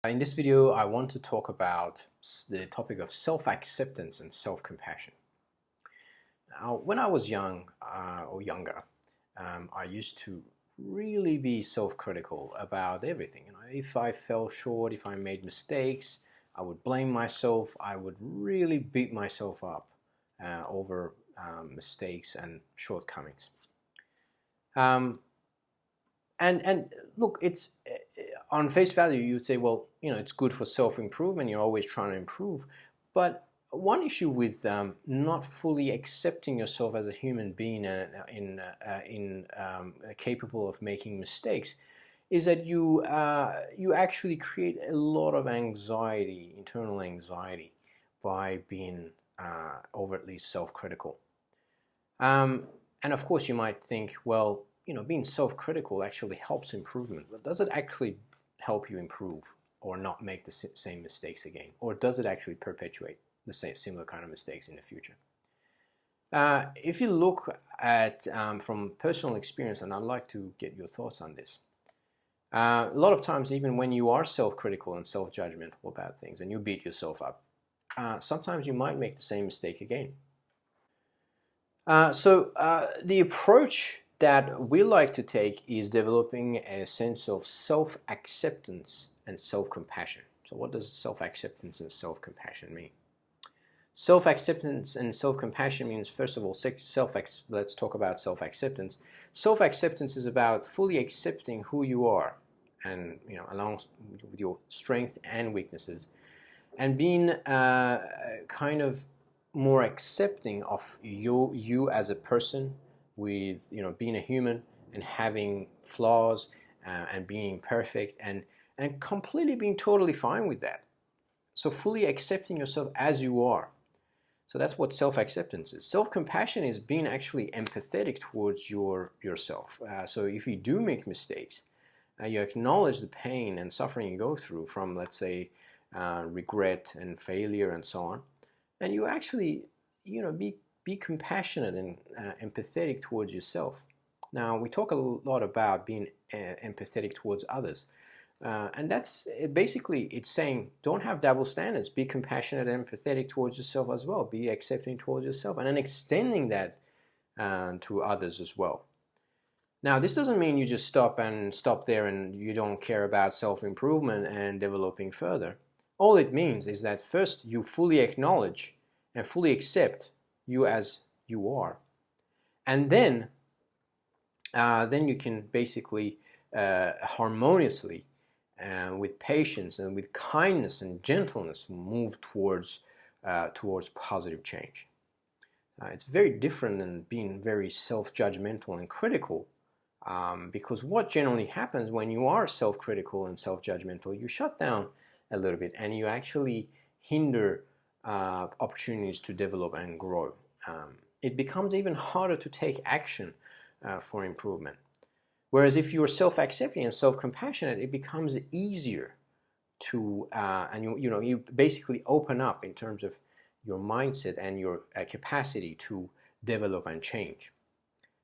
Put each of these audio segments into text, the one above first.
In this video, I want to talk about the topic of self-acceptance and self-compassion. Now, when I was young or younger, I used to really be self-critical about everything. If I fell short, if I made mistakes, I would blame myself. I would really beat myself up over mistakes and shortcomings. And look, it's on face value, you'd say, well, it's good for self-improvement. You're always trying to improve. But one issue with not fully accepting yourself as a human being capable of making mistakes is that you actually create a lot of anxiety, internal anxiety, by being overtly self-critical. And of course, you might think, well, being self-critical actually helps improvement, but does it actually help you improve or not make the same mistakes again? Or does it actually perpetuate the similar kind of mistakes in the future? If you look at from personal experience, and I'd like to get your thoughts on this, a lot of times, even when you are self-critical and self-judgmental about things and you beat yourself up, sometimes you might make the same mistake again. So the approach that we like to take is developing a sense of self-acceptance and self-compassion. So what does self-acceptance and self-compassion mean? Self-acceptance and self-compassion means, first of all, let's talk about self-acceptance. Self-acceptance is about fully accepting who you are, and along with your strengths and weaknesses, and being kind of more accepting of you as a person, with being a human and having flaws and being imperfect, and completely being totally fine with that. So fully accepting yourself as you are. So that's what self-acceptance is. Self-compassion is being actually empathetic towards yourself. So if you do make mistakes, you acknowledge the pain and suffering you go through from, let's say, regret and failure and so on, and you actually be compassionate and empathetic towards yourself. Now, we talk a lot about being empathetic towards others. And that's basically, it's saying, don't have double standards. Be compassionate and empathetic towards yourself as well. Be accepting towards yourself, and then extending that to others as well. Now, this doesn't mean you just stop there and you don't care about self-improvement and developing further. All it means is that first you fully acknowledge and fully accept you as you are, and then you can basically harmoniously with patience and with kindness and gentleness move towards positive change. It's very different than being very self-judgmental and critical, because what generally happens when you are self-critical and self-judgmental, you shut down a little bit and you actually hinder opportunities to develop and grow. It becomes even harder to take action for improvement. Whereas if you're self-accepting and self-compassionate, it becomes easier to, and you basically open up in terms of your mindset and your capacity to develop and change.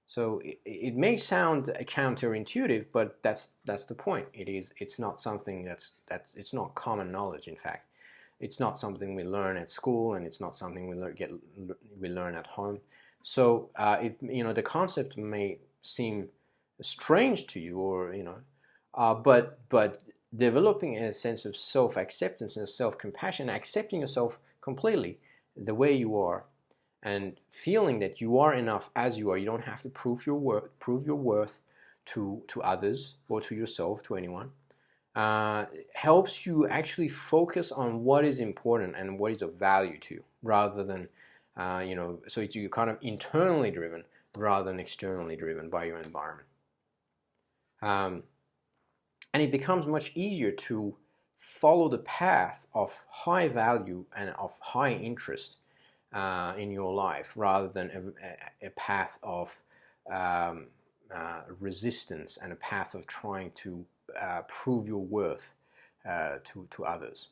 So it may sound counterintuitive, but that's the point. It's not something it's not common knowledge. In fact, it's not something we learn at school, and it's not something we learn at home. So the concept may seem strange to you, or but developing a sense of self-acceptance and self-compassion, accepting yourself completely the way you are, and feeling that you are enough as you are. You don't have to prove your worth to others or to yourself, to anyone. Helps you actually focus on what is important and what is of value to you, rather than so you're kind of internally driven rather than externally driven by your environment. And it becomes much easier to follow the path of high value and of high interest in your life, rather than a path of resistance and a path of trying to prove your worth to others.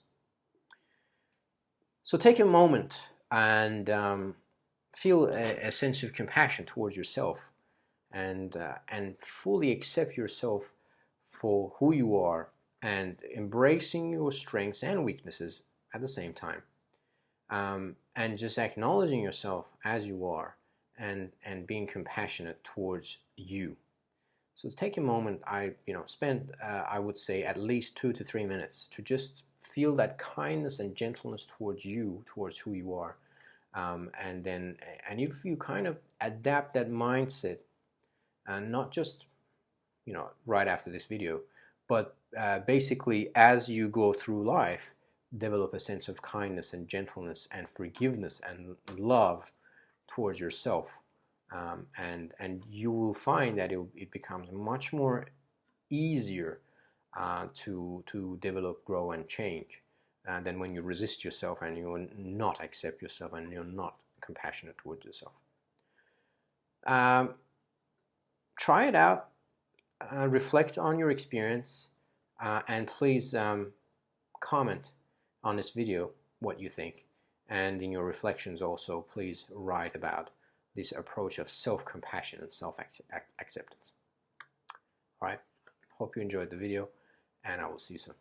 So take a moment and feel a sense of compassion towards yourself, and fully accept yourself for who you are and embracing your strengths and weaknesses at the same time, and just acknowledging yourself as you are, and being compassionate towards you. So take a moment. Spend I would say at least 2 to 3 minutes to just feel that kindness and gentleness towards you, towards who you are, and if you kind of adapt that mindset, and not just right after this video, but basically as you go through life, develop a sense of kindness and gentleness and forgiveness and love towards yourself, and you will find that it becomes much more easier to develop, grow, and change than when you resist yourself and you not accept yourself and you're not compassionate towards yourself. Try it out, reflect on your experience, and please comment on this video what you think, and in your reflections also please write about this approach of self-compassion and self-acceptance. All right, hope you enjoyed the video, and I will see you soon.